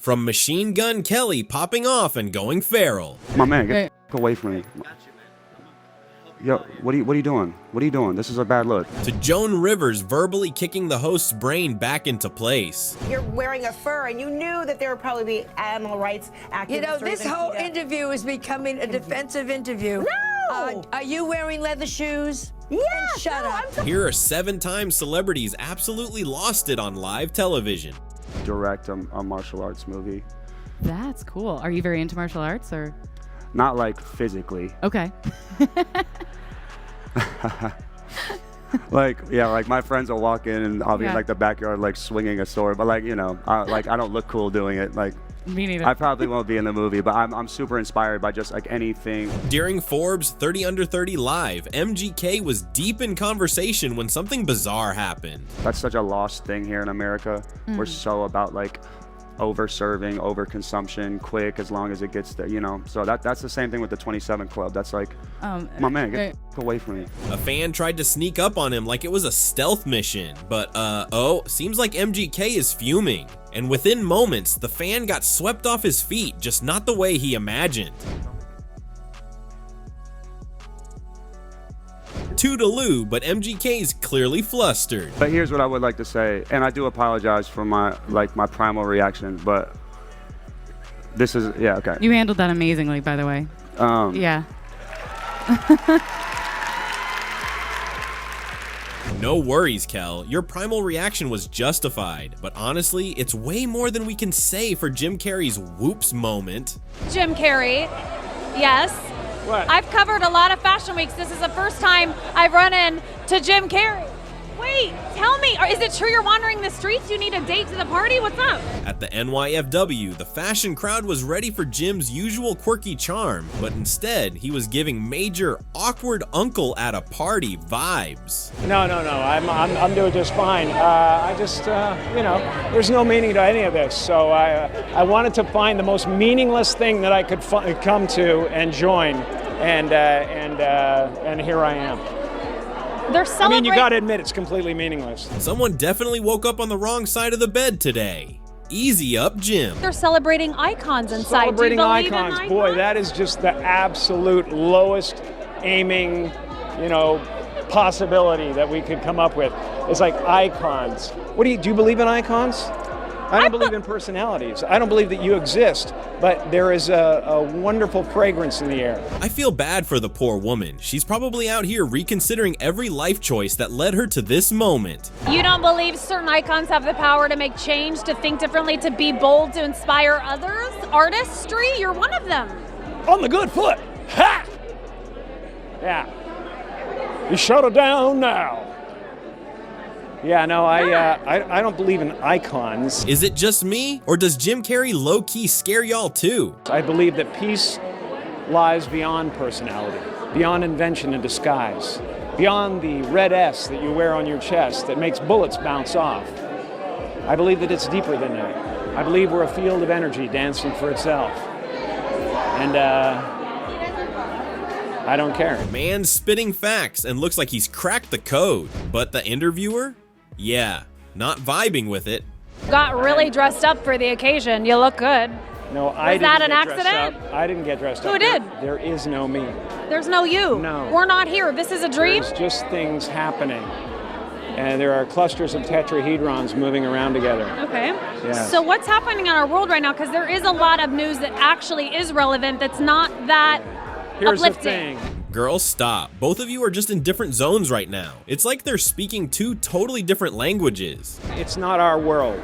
From Machine Gun Kelly popping off and going feral. My man, get the away from me. Yo, what are you doing? What are you doing? This is a bad look. To Joan Rivers verbally kicking the host's brain back into place. You're wearing a fur, and you knew that there would probably be animal rights activists. You know, this whole interview is becoming a defensive interview. No! Are you wearing leather shoes? Yeah, Shut up. Here are 7-time celebrities absolutely lost it on live television. Direct a martial arts movie. That's cool. Are you very into martial arts or? Not like physically. Okay. Like, yeah, like my friends will walk in and I'll be in Yeah. like the backyard like swinging a sword, but like, you know, I don't look cool doing it. Like, Me neither. I probably won't be in the movie, but I'm super inspired by just like anything. During Forbes 30 Under 30 Live, MGK was deep in conversation when something bizarre happened. That's such a lost thing here in America. We're so about like over-serving, over-consumption, quick, as long as it gets there, you know. So that's the same thing with the 27 Club. That's like, my man, get away from me. A fan tried to sneak up on him like it was a stealth mission, but seems like MGK is fuming. And within moments, the fan got swept off his feet, just not the way he imagined. Toodaloo, but MGK's clearly flustered. But here's what I would like to say, and I do apologize for my primal reaction, but this is, yeah, okay. You handled that amazingly, by the way. Yeah. No worries, Kel. Your primal reaction was justified, but honestly, it's way more than we can say for Jim Carrey's whoops moment. Jim Carrey, yes. What? I've covered a lot of fashion weeks. This is the first time I've run into Jim Carrey. Wait, tell me, is it true you're wandering the streets? You need a date to the party? What's up? At the NYFW, the fashion crowd was ready for Jim's usual quirky charm, but instead, he was giving major awkward uncle at a party vibes. No. I'm doing just fine. I just, you know, there's no meaning to any of this. So I wanted to find the most meaningless thing that I could come to and join, and here I am. They're I celebrating. mean, you got to admit it's completely meaningless. Someone definitely woke up on the wrong side of the bed today. Easy up, Jim. They're celebrating icons inside. Celebrating Do you believe in icons, boy, that is just the absolute lowest aiming, you know, possibility that we could come up with. It's like icons. Do you believe in icons? I don't believe in personalities. I don't believe that you exist, but there is a wonderful fragrance in the air. I feel bad for the poor woman. She's probably out here reconsidering every life choice that led her to this moment. You don't believe certain icons have the power to make change, to think differently, to be bold, to inspire others? Artistry? You're one of them. On the good foot. Ha! Yeah. You shut her down now. Yeah, no, I don't believe in icons. Is it just me, or does Jim Carrey low-key scare y'all too? I believe that peace lies beyond personality, beyond invention and disguise, beyond the red S that you wear on your chest that makes bullets bounce off. I believe that it's deeper than that. I believe we're a field of energy dancing for itself. And I don't care. Man's spitting facts and looks like he's cracked the code. But the interviewer? Yeah, not vibing with it. Got really dressed up for the occasion. You look good. No, I Was that didn't an get dressed accident? up. I didn't get dressed up. Who did? There is no me. There's no you. No. We're not here. This is a dream. There's just things happening. And there are clusters of tetrahedrons moving around together. Okay. Yes. So what's happening in our world right now? Because there is a lot of news that actually is relevant that's not that Here's the uplifting. thing. Girls, stop. Both of you are just in different zones right now. It's like they're speaking two totally different languages. It's not our world.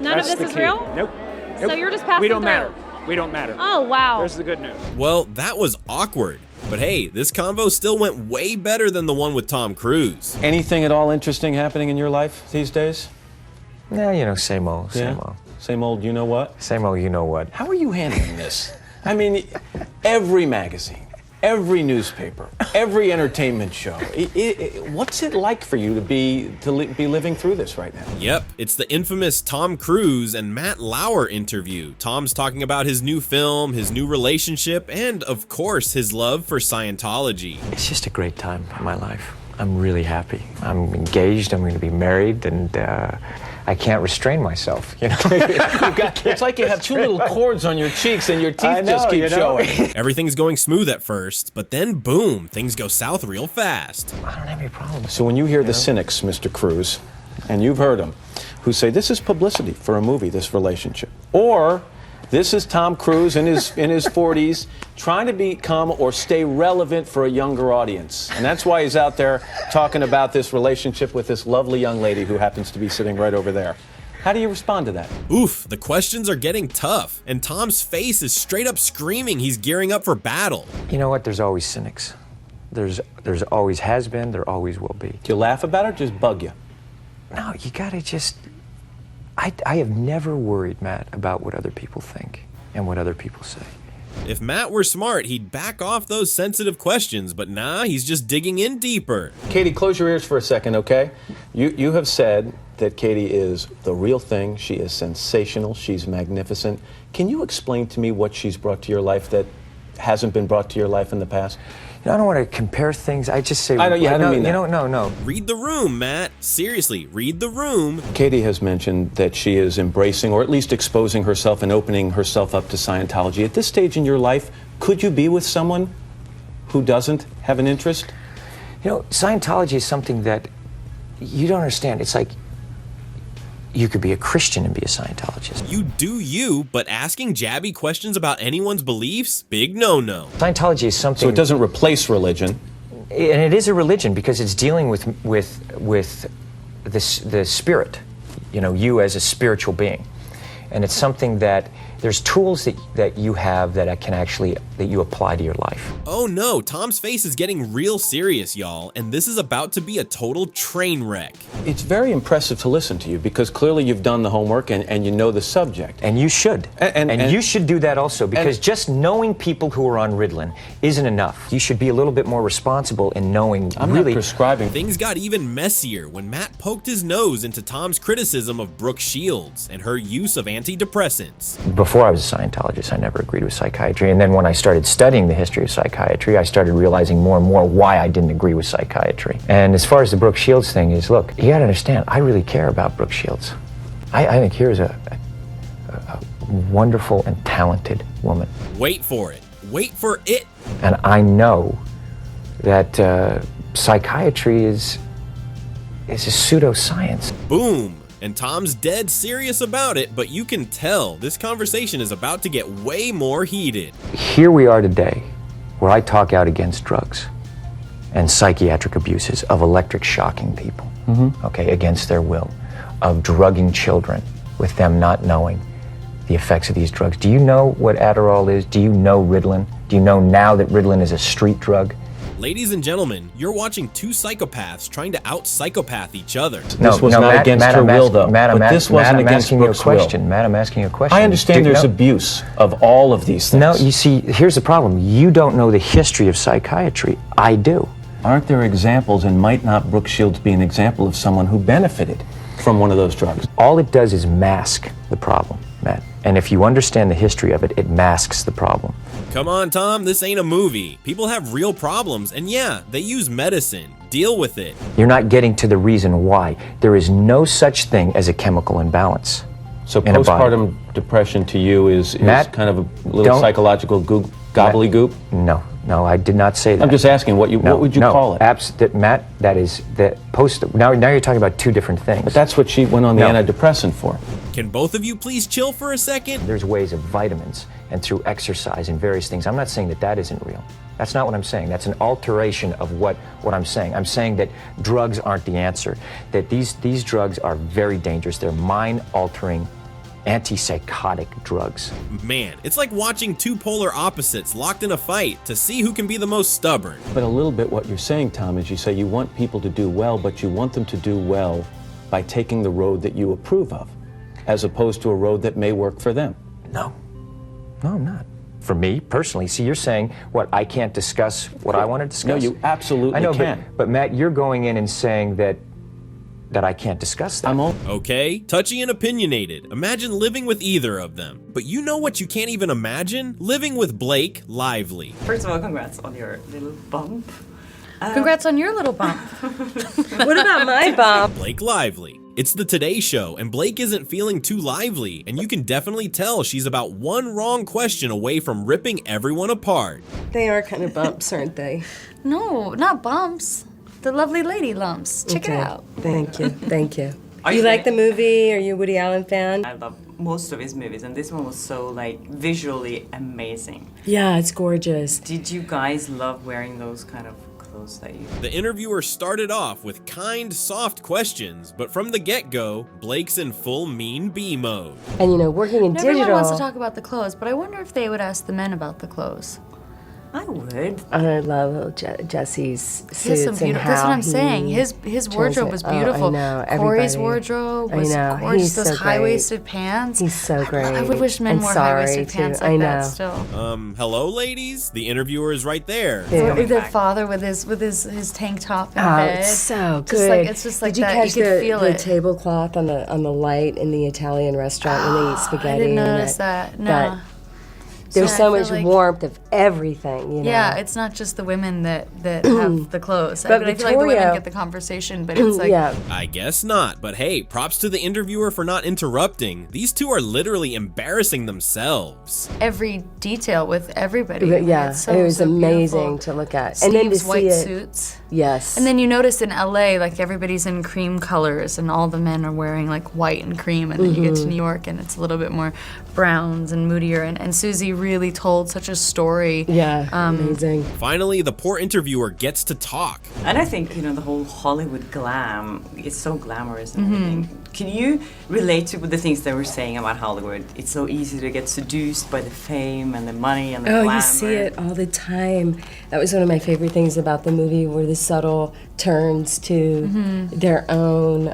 None That's of this the is key. real? Nope. So you're just passing We don't through. matter. We don't matter. Oh, wow. There's the good news. Well, that was awkward. But hey, this convo still went way better than the one with Tom Cruise. Anything at all interesting happening in your life these days? Yeah, you know, same old, Yeah? same old. Same old you know what? Same old, you know what. How are you handling this? I mean, every magazine, every newspaper, every entertainment show. What's it like for you to be living through this right now? Yep, it's the infamous Tom Cruise and Matt Lauer interview. Tom's talking about his new film, his new relationship, and of course, his love for Scientology. It's just a great time in my life. I'm really happy. I'm engaged, I'm going to be married, and I can't restrain myself. You know, It's like you have two little cords on your cheeks and your teeth just keep showing. Everything's going smooth at first, but then boom, things go south real fast. I don't have any problems. So when you hear the cynics, Mr. Cruz, and you've heard them, who say this is publicity for a movie, this relationship, or this is Tom Cruise in his 40s trying to become or stay relevant for a younger audience. And that's why he's out there talking about this relationship with this lovely young lady who happens to be sitting right over there. How do you respond to that? Oof, the questions are getting tough, and Tom's face is straight up screaming he's gearing up for battle. You know what? There's always cynics. There's always has been, there always will be. Do you laugh about it or just bug you? No, you gotta just... I have never worried, Matt, about what other people think and what other people say. If Matt were smart, he'd back off those sensitive questions, but nah, he's just digging in deeper. Katie, close your ears for a second, okay? You have said that Katie is the real thing. She is sensational. She's magnificent. Can you explain to me what she's brought to your life that hasn't been brought to your life in the past? You know, I don't want to compare things. I just say... I don't mean that. No. Read the room, Matt. Seriously, read the room. Katie has mentioned that she is embracing, or at least exposing herself and opening herself up to Scientology. At this stage in your life, could you be with someone who doesn't have an interest? You know, Scientology is something that you don't understand. It's like you could be a Christian and be a Scientologist. You do you, but asking jabby questions about anyone's beliefs? Big no-no. Scientology is something... So it doesn't replace religion. And it is a religion because it's dealing with the spirit, you know, you as a spiritual being. And it's something that there's tools that you have that you apply to your life. Oh no, Tom's face is getting real serious, y'all, and this is about to be a total train wreck. It's very impressive to listen to you because clearly you've done the homework and you know the subject. And you should. And you should do that also because just knowing people who are on Ritalin isn't enough. You should be a little bit more responsible in knowing I'm really... not prescribing. Things got even messier when Matt poked his nose into Tom's criticism of Brooke Shields and her use of antidepressants. Before I was a Scientologist, I never agreed with psychiatry. And then when I started studying the history of psychiatry, I started realizing more and more why I didn't agree with psychiatry. And as far as the Brooke Shields thing is, look, you gotta understand, I really care about Brooke Shields. I think here's a wonderful and talented woman. Wait for it. Wait for it. And I know that psychiatry is a pseudoscience. Boom. And Tom's dead serious about it, but you can tell this conversation is about to get way more heated. Here we are today, where I talk out against drugs and psychiatric abuses of electric shocking people, okay, against their will, of drugging children with them not knowing the effects of these drugs. Do you know what Adderall is? Do you know Ritalin? Do you know now that Ritalin is a street drug? Ladies and gentlemen, you're watching two psychopaths trying to out-psychopath each other. This was not against her will, though. But this wasn't against Brooke's will. Matt, I'm asking you a question. I understand there's abuse of all of these things. No, you see, here's the problem. You don't know the history of psychiatry. I do. Aren't there examples, and might not Brooke Shields be an example of someone who benefited from one of those drugs? All it does is mask the problem, Matt. And if you understand the history of it, it masks the problem. Come on, Tom, this ain't a movie. People have real problems, and yeah, they use medicine. Deal with it. You're not getting to the reason why. There is no such thing as a chemical imbalance. So postpartum depression to you is Matt, kind of a little psychological gobbledygook? No, I did not say that. I'm just asking, what would you call it? Matt, that is the now you're talking about two different things. But that's what she went on the antidepressant for. Can both of you please chill for a second? There's ways of vitamins and through exercise and various things. I'm not saying that isn't real. That's not what I'm saying. That's an alteration of what I'm saying. I'm saying that drugs aren't the answer. That these drugs are very dangerous. They're mind-altering, antipsychotic drugs. Man, it's like watching two polar opposites locked in a fight to see who can be the most stubborn. But a little bit what you're saying, Tom, is you say you want people to do well, but you want them to do well by taking the road that you approve of, as opposed to a road that may work for them. No, I'm not. For me, personally. See, you're saying, I can't discuss what I want to discuss? No, you absolutely can. But Matt, you're going in and saying that I can't discuss that. Okay, touchy and opinionated. Imagine living with either of them. But you know what you can't even imagine? Living with Blake Lively. First of all, congrats on your little bump. Congrats on your little bump. What about my bump? Blake Lively. It's the Today Show, and Blake isn't feeling too lively, and you can definitely tell she's about one wrong question away from ripping everyone apart. They are kind of bumps, aren't they? No, not bumps. The lovely lady lumps. Check it out. Thank you, thank you. You like the movie? Are you a Woody Allen fan? I love most of his movies, and this one was so visually amazing. Yeah, it's gorgeous. Did you guys love wearing those kind of clothes that you? The interviewer started off with kind, soft questions, but from the get-go, Blake's in full mean bee mode. And working in digital. Everyone wants to talk about the clothes, but I wonder if they would ask the men about the clothes. I would. I love Jesse's suits and how that's what I'm saying. His wardrobe was beautiful. I know. Corey's wardrobe was gorgeous. Those high-waisted pants. He's so great. I wish men wore high-waisted pants like that still. Hello, ladies? The interviewer is right there. Their father with his tank top in bed. It's so good. It's just like Did you that. catch You could feel the it. tablecloth on the light in the Italian restaurant when they eat spaghetti? I didn't notice that. No. There's so much warmth of everything, Yeah, it's not just the women that have the clothes. I feel like the women get the conversation, but it's like... I guess not, but hey, props to the interviewer for not interrupting. These two are literally embarrassing themselves. Every detail with everybody. Yeah, it was amazing to look at. Sleeves, and then to white see it, suits. Yes. And then you notice in LA, everybody's in cream colors and all the men are wearing white and cream, and then you get to New York and it's a little bit more browns and moodier, and Susie really told such a story. Yeah, amazing. Finally, the poor interviewer gets to talk. And I think, the whole Hollywood glam, it's so glamorous and everything. Can you relate to the things they were saying about Hollywood? It's so easy to get seduced by the fame and the money and the glamour. You see it all the time. That was one of my favorite things about the movie, were the subtle turns to their own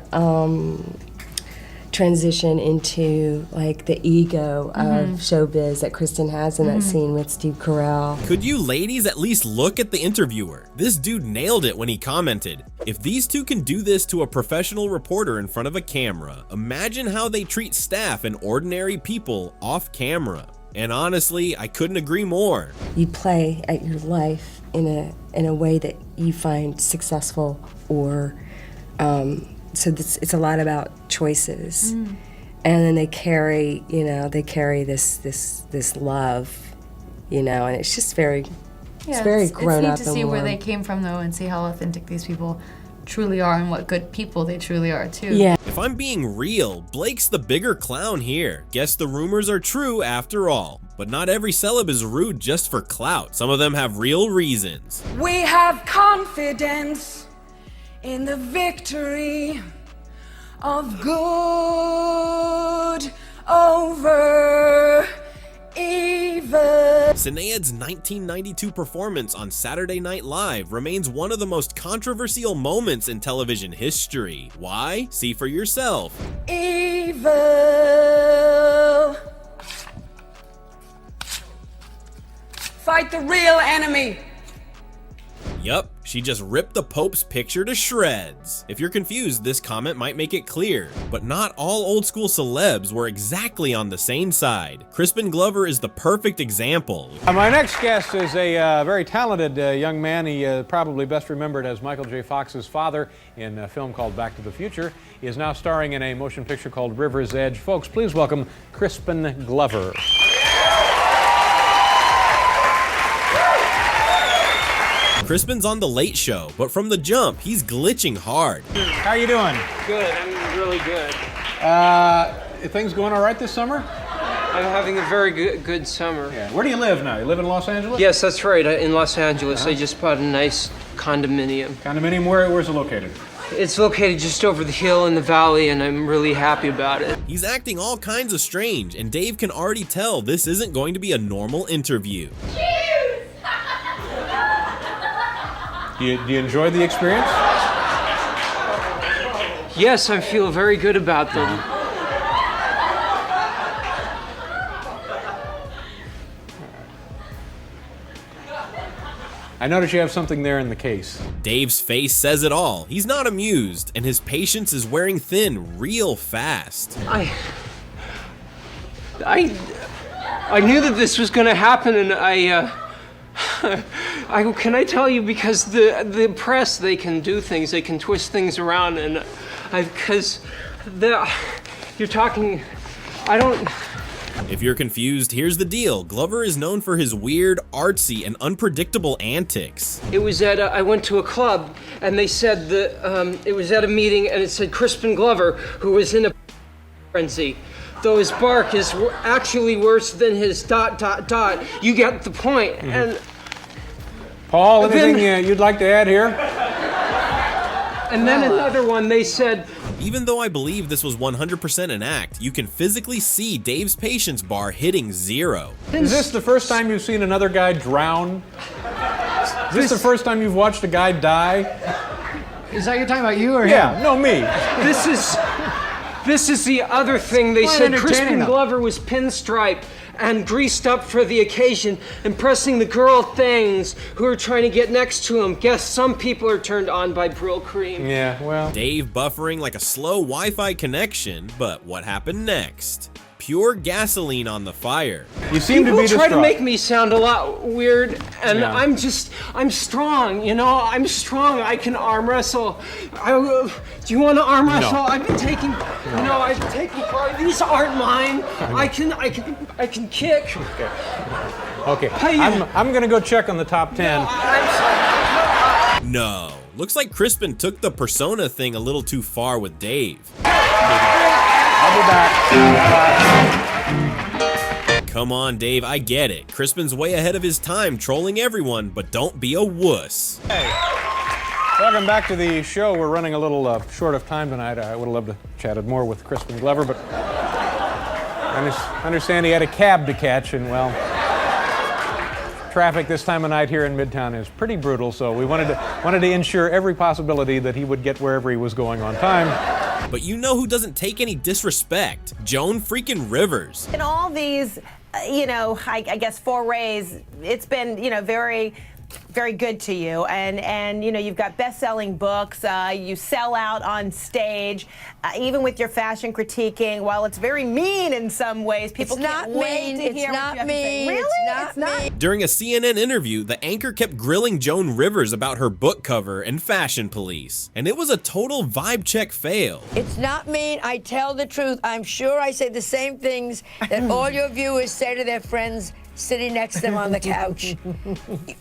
transition into the ego of showbiz that Kristen has in that scene with Steve Carell. Could you ladies at least look at the interviewer? This dude nailed it when he commented, "If these two can do this to a professional reporter in front of a camera, imagine how they treat staff and ordinary people off camera." And honestly, I couldn't agree more. You play at your life in a way that you find successful, or so it's a lot about choices, and then they carry this love, and it's just very grown up. It's neat to see where they came from though, and see how authentic these people truly are and what good people they truly are too. Yeah. If I'm being real, Blake's the bigger clown here. Guess the rumors are true after all. But not every celeb is rude just for clout. Some of them have real reasons. We have confidence in the victory of good over evil. Sinead's 1992 performance on Saturday Night Live remains one of the most controversial moments in television history. Why? See for yourself. Evil. Fight the real enemy. Yup, she just ripped the Pope's picture to shreds. If you're confused, this comment might make it clear, but not all old school celebs were exactly on the same side. Crispin Glover is the perfect example. My next guest is a very talented young man. He probably best remembered as Michael J. Fox's father in a film called Back to the Future. He is now starring in a motion picture called River's Edge. Folks, please welcome Crispin Glover. Crispin's on The Late Show, but from the jump, he's glitching hard. How are you doing? Good, I'm really good. Things going all right this summer? I'm having a very good summer. Yeah. Where do you live now? You live in Los Angeles? Yes, that's right, in Los Angeles. I just bought a nice condominium. Condominium, where's it located? It's located just over the hill in the valley, and I'm really happy about it. He's acting all kinds of strange, and Dave can already tell this isn't going to be a normal interview. Do you enjoy the experience? Yes, I feel very good about them. I notice you have something there in the case. Dave's face says it all. He's not amused, and his patience is wearing thin real fast. I knew that this was going to happen, and can I tell you, because the press, they can do things, they can twist things around, and because You're talking. I don't. If you're confused, here's the deal. Glover is known for his weird, artsy, and unpredictable antics. It was at I went to a club, and they said that it was at a meeting, and it said Crispin Glover, who was in a frenzy. Though his bark is actually worse than his ... You get the point. Mm-hmm. And Paul, anything you'd like to add here? And then another one, they said, even though I believe this was 100% an act, you can physically see Dave's patience bar hitting 0. Is this the first time you've seen another guy drown? Is this the first time you've watched a guy die? Is that you're talking about you or yeah, him? no, me. This is the other thing. They said Crispin Glover was pinstripe and greased up for the occasion, impressing the girl things who are trying to get next to him. Guess some people are turned on by Brylcreem. Yeah, well. Dave buffering like a slow Wi-Fi connection, but what happened next? Pure gasoline on the fire. You seem to be People try to make me sound a lot weird, and Yeah. I'm strong, you know? I'm strong. I can arm wrestle. Do you want to arm wrestle? No. I've been taking, I've taken part. These aren't mine. I can kick. Okay, I'm gonna go check on the top 10. No. Looks like Crispin took the persona thing a little too far with Dave. I'll be back. Come on, Dave, I get it. Crispin's way ahead of his time trolling everyone, but don't be a wuss. Hey, welcome back to the show. We're running a little short of time tonight. I would have loved to chatted more with Crispin Glover, but I understand he had a cab to catch, and well, traffic this time of night here in Midtown is pretty brutal, so we wanted to ensure every possibility that he would get wherever he was going on time. But you know who doesn't take any disrespect? Joan freaking Rivers. In all these, I guess forays, it's been, very, very good to you. And you've got best-selling books. You sell out on stage, even with your fashion critiquing. While it's very mean in some ways, people can't wait to hear what you have to say. Really? It's not. During a CNN interview, the anchor kept grilling Joan Rivers about her book cover and fashion police. And it was a total vibe check fail. It's not mean. I tell the truth. I'm sure I say the same things that all your viewers say to their friends sitting next to them on the couch.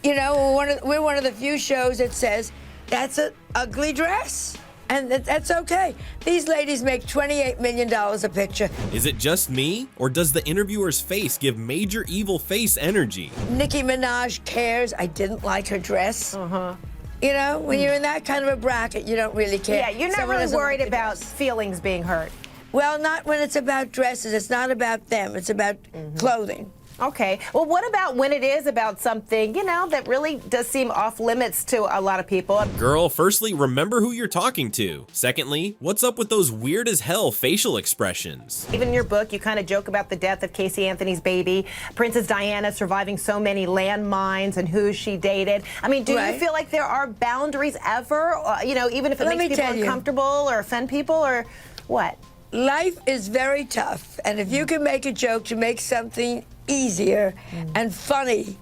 We're one of the few shows that says, that's an ugly dress. And that's okay. These ladies make $28 million a picture. Is it just me, or does the interviewer's face give major evil face energy? Nicki Minaj cares. I didn't like her dress. When you're in that kind of a bracket, you don't really care. Yeah, you're not really worried about feelings being hurt. Well, not when it's about dresses. It's not about them. It's about clothing. Okay. Well, what about when it is about something, that really does seem off limits to a lot of people? Girl, firstly, remember who you're talking to. Secondly, what's up with those weird as hell facial expressions? Even in your book, you kind of joke about the death of Casey Anthony's baby, Princess Diana surviving so many landmines and who she dated. I mean, do you feel like there are boundaries ever, even if it makes people uncomfortable or offend people, or what? Life is very tough, and if you can make a joke to make something easier and funny,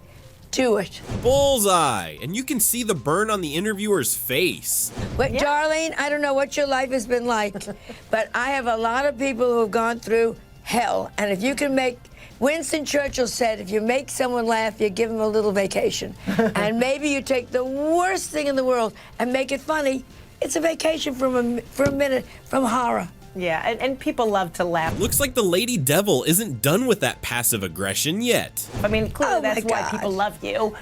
do it. Bullseye! And you can see the burn on the interviewer's face. But Darlene, I don't know what your life has been like, but I have a lot of people who have gone through hell, and if you can make, Winston Churchill said, if you make someone laugh, you give them a little vacation. And maybe you take the worst thing in the world and make it funny. It's a vacation for a minute from horror. Yeah, and people love to laugh. Looks like the Lady Devil isn't done with that passive aggression yet. I mean, clearly that's why people love you.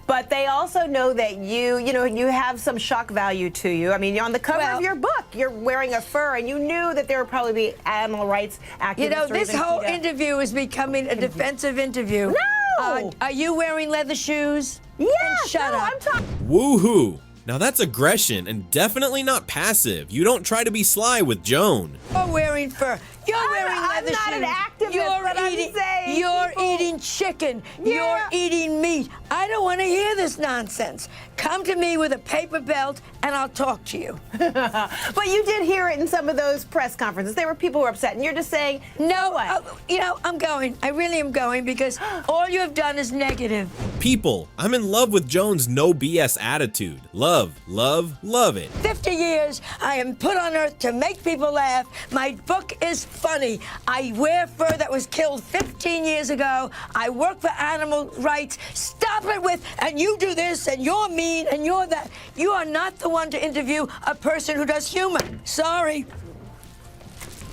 But they also know that you have some shock value to you. I mean, you're on the cover of your book. You're wearing a fur, and you knew that there would probably be animal rights activists. This whole interview is becoming a defensive interview. No! Are you wearing leather shoes? Yeah, shut up. I'm talking. Woohoo! Now that's aggression and definitely not passive. You don't try to be sly with Joan. You're wearing fur. You're wearing leather shoes. I'm not an activist, but I'm saying you're eating chicken. You're eating meat. I don't want to hear this nonsense. come to me with a paper belt and I'll talk to you. But you did hear it in some of those press conferences. There were people who were upset, and you're just saying, no, you know, I'm going. I really am going because all you have done is negative. People, I'm in love with Joan's no BS attitude. Love, love, love it. 50 years, I am put on earth to make people laugh. My book is funny. I wear fur that was killed 15 years ago. I work for animal rights. Stop it with, and you do this, and you're mean, and you're that. You are not the one to interview a person who does humor. Sorry.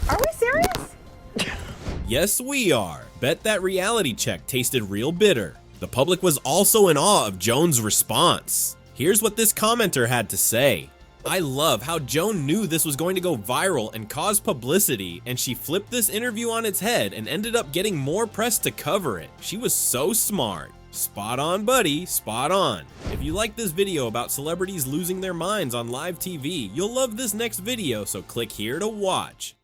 Are we serious? Yes, we are. Bet that reality check tasted real bitter. The public was also in awe of Joan's response. Here's what this commenter had to say. I love how Joan knew this was going to go viral and cause publicity, and she flipped this interview on its head and ended up getting more press to cover it. She was so smart. Spot on, buddy, spot on. If you like this video about celebrities losing their minds on live TV, you'll love this next video, so click here to watch.